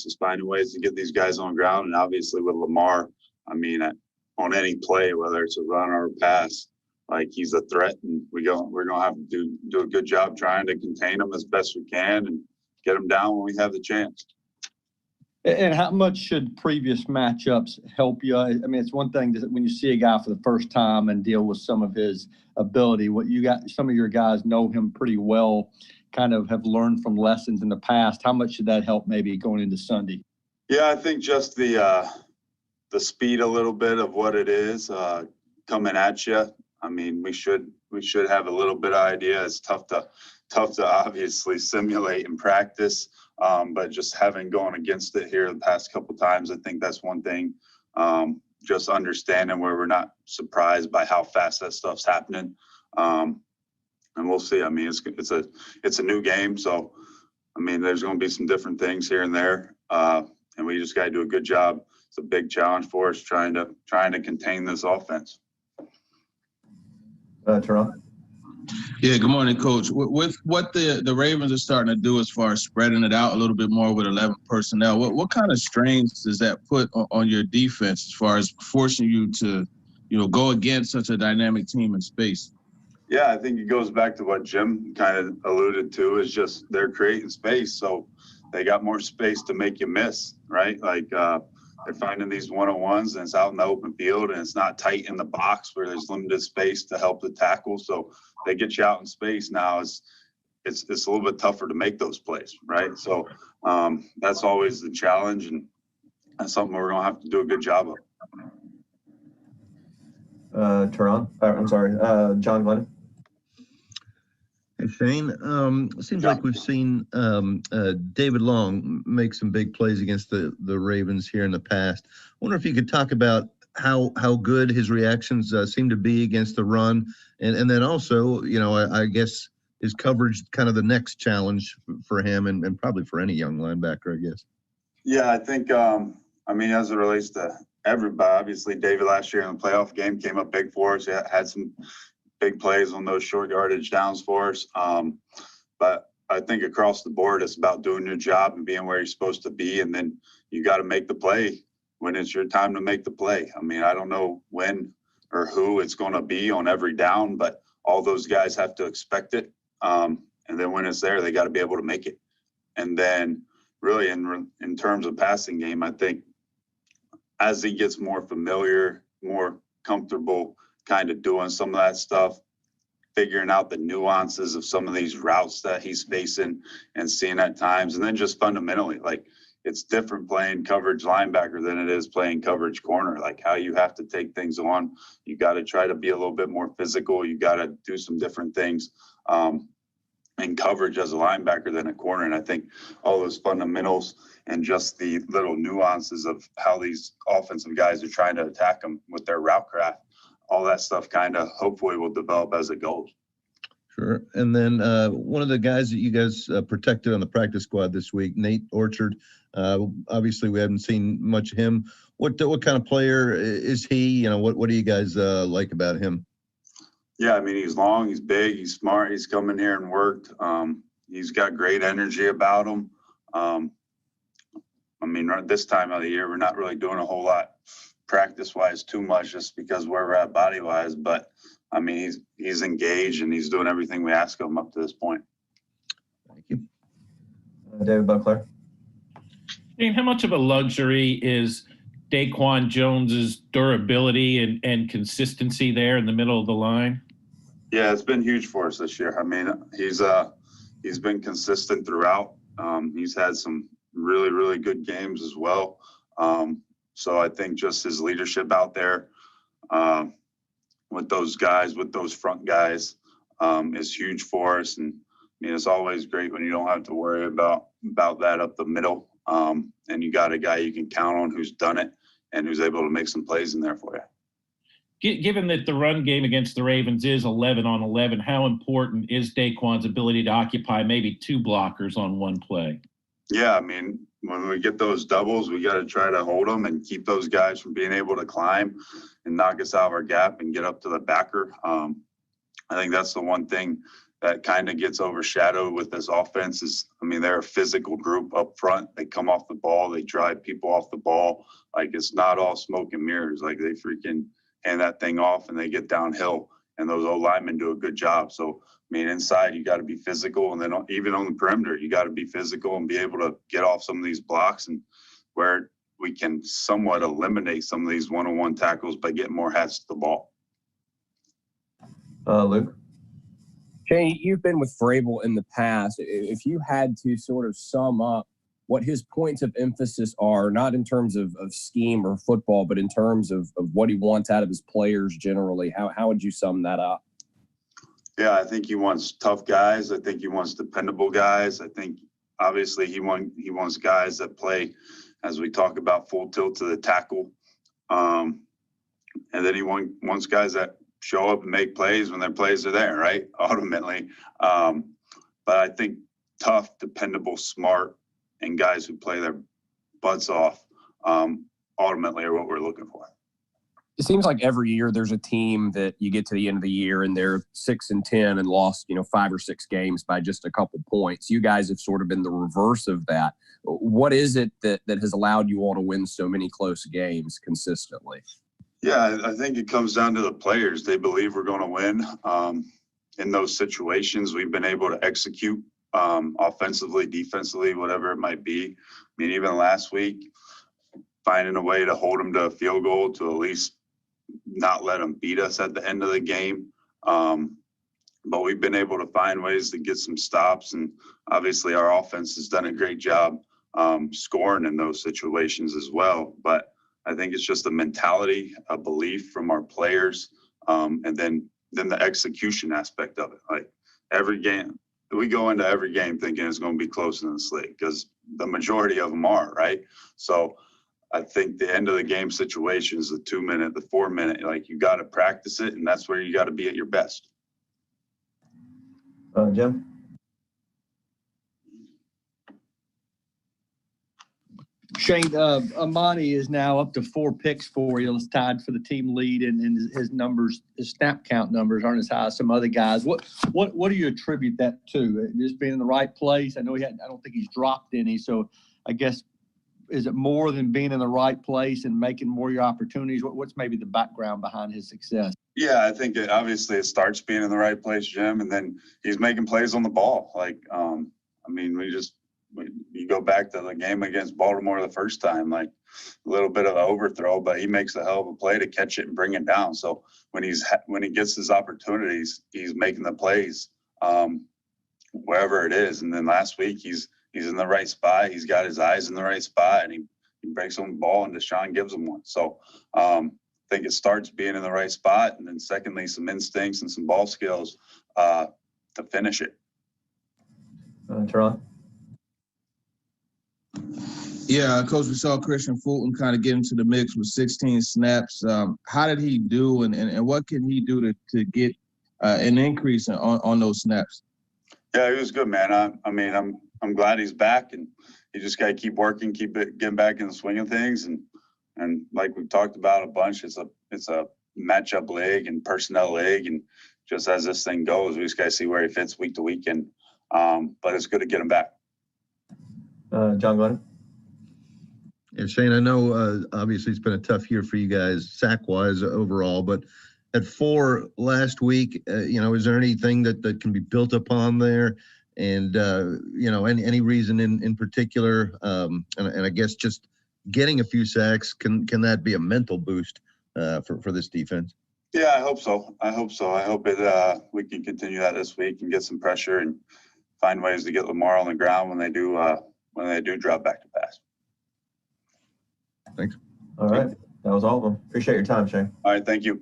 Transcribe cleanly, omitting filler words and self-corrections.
just finding ways to get these guys on the ground. And obviously with Lamar, I mean, on any play, whether it's a run or a pass, like he's a threat, and we're gonna have to do a good job trying to contain him as best we can and get him down when we have the chance. And how much should previous matchups help you? I mean, it's one thing when you see a guy for the first time and deal with some of his ability. What you got, some of your guys know him pretty well, kind of have learned from lessons in the past. How much should that help maybe going into Sunday? Yeah, I think just the speed a little bit of what it is coming at you. I mean, we should have a little bit of idea. It's tough to obviously simulate and practice. But just having gone against it here the past couple of times, I think that's one thing. Just understanding where we're not surprised by how fast that stuff's happening. And we'll see. I mean, it's a new game, so I mean, there's going to be some different things here and there, and we just got to do a good job. It's a big challenge for us trying to contain this offense. Teron. Yeah, good morning, Coach. With what the Ravens are starting to do as far as spreading it out a little bit more with 11 personnel, what kind of strains does that put on your defense as far as forcing you to, go against such a dynamic team in space? Yeah, I think it goes back to what Jim kind of alluded to, is just they're creating space, so they got more space to make you miss, right? Like they're finding these one-on-ones, and it's out in the open field, and it's not tight in the box where there's limited space to help the tackle. So they get you out in space now. It's a little bit tougher to make those plays, right? So that's always the challenge, and that's something we're going to have to do a good job of. John Glennon. Hey, Shane. It seems like we've seen David Long make some big plays against the Ravens here in the past. I wonder if you could talk about how good his reactions seem to be against the run. And then also, I guess is coverage kind of the next challenge for him and probably for any young linebacker, I guess. Yeah, I think, as it relates to everybody, obviously David last year in the playoff game came up big for us. He had some big plays on those short yardage downs for us. But I think across the board, it's about doing your job and being where you're supposed to be. And then you got to make the play when it's your time to make the play. I mean, I don't know when or who it's going to be on every down, but all those guys have to expect it. And then when it's there, they got to be able to make it. And then really in terms of passing game, I think as he gets more familiar, more comfortable, kind of doing some of that stuff, figuring out the nuances of some of these routes that he's facing and seeing at times. And then just fundamentally, like, it's different playing coverage linebacker than it is playing coverage corner, like how you have to take things on. You got to try to be a little bit more physical. You got to do some different things in coverage as a linebacker than a corner. And I think all those fundamentals and just the little nuances of how these offensive guys are trying to attack them with their route craft, all that stuff kind of hopefully will develop as it goes. Sure. And then one of the guys that you guys protected on the practice squad this week, Nate Orchard, obviously we haven't seen much of him. What kind of player is he? What do you guys like about him? Yeah, I mean, he's long, he's big, he's smart. He's come in here and worked. He's got great energy about him. Right this time of the year, we're not really doing a whole lot practice-wise too much just because where we're at body-wise. But, I mean, he's engaged and he's doing everything we ask of him up to this point. Thank you. David Buckler. Shane, how much of a luxury is Daquan Jones's durability and consistency there in the middle of the line? Yeah, it's been huge for us this year. I mean, he's been consistent throughout. He's had some really, really good games as well. So I think just his leadership out there with those guys, with those front guys, is huge for us. And I mean, it's always great when you don't have to worry about that up the middle. And you got a guy you can count on who's done it and who's able to make some plays in there for you. Given that the run game against the Ravens is 11 on 11, how important is Daquan's ability to occupy maybe two blockers on one play? Yeah, I mean, when we get those doubles, we got to try to hold them and keep those guys from being able to climb and knock us out of our gap and get up to the backer. I think that's the one thing that kind of gets overshadowed with this offense is, I mean, they're a physical group up front. They come off the ball, they drive people off the ball. Like, it's not all smoke and mirrors. Like, they freaking hand that thing off and they get downhill, and those old linemen do a good job. So, I mean, inside you got to be physical, and then even on the perimeter, you got to be physical and be able to get off some of these blocks, and where we can somewhat eliminate some of these one-on-one tackles by getting more hats to the ball. Luke? Shane, you've been with Vrabel in the past. If you had to sort of sum up what his points of emphasis are, not in terms of scheme or football, but in terms of what he wants out of his players generally, how would you sum that up? Yeah, I think he wants tough guys. I think he wants dependable guys. I think obviously he wants guys that play, as we talk about, full tilt to the tackle. And then he wants guys that show up and make plays when their plays are there, right? Ultimately. But I think tough, dependable, smart, and guys who play their butts off ultimately are what we're looking for. It seems like every year there's a team that you get to the end of the year and they're 6-10 and lost, 5 or 6 games by just a couple points. You guys have sort of been the reverse of that. What is it that has allowed you all to win so many close games consistently? Yeah, I think it comes down to the players. They believe we're going to win. In those situations, we've been able to execute offensively, defensively, whatever it might be. I mean, even last week, finding a way to hold them to a field goal to at least not let them beat us at the end of the game. But we've been able to find ways to get some stops. And obviously our offense has done a great job scoring in those situations as well. But I think it's just a mentality, a belief from our players, and then the execution aspect of it. Like, every game, we go into every game thinking it's going to be closer than this league, because the majority of them are, right? So I think the end of the game situations, the 2-minute, the 4-minute, like, you got to practice it, and that's where you got to be at your best. Jim? Shane, Amani is now up to 4 picks for you. It's tied for the team lead, and his numbers, his snap count numbers aren't as high as some other guys. What do you attribute that to? Just being in the right place? I know I don't think he's dropped any, so I guess, is it more than being in the right place and making more of your opportunities? What's maybe the background behind his success? Yeah, I think it starts being in the right place, Jim, and then he's making plays on the ball. Like, I mean, you go back to the game against Baltimore the first time, like, a little bit of an overthrow, but he makes a hell of a play to catch it and bring it down. So when he gets his opportunities, he's making the plays wherever it is. And then last week he's in the right spot. He's got his eyes in the right spot, and he breaks on the ball, and Deshaun gives him one. So I think it starts being in the right spot, and then secondly, some instincts and some ball skills to finish it. Teron? Yeah, Coach, we saw Christian Fulton kind of get into the mix with 16 snaps. How did he do, and what can he do to get an increase on those snaps? Yeah, he was good, man. I mean, I'm glad he's back, and you just got to keep working, getting back in the swing of things. And like we've talked about a bunch, it's a matchup league and personnel league. And just as this thing goes, we just got to see where he fits week to week. And but it's good to get him back. John Glennon? Yeah, Shane, I know obviously it's been a tough year for you guys sack-wise overall, but at 4 last week, is there anything that can be built upon there? And, any reason in particular, and I guess just getting a few sacks, can that be a mental boost for this defense? Yeah, I hope so. I hope we can continue that this week and get some pressure and find ways to get Lamar on the ground when they do drop back to pass. Thanks. All right. That was all of them. Appreciate your time, Shane. All right, thank you.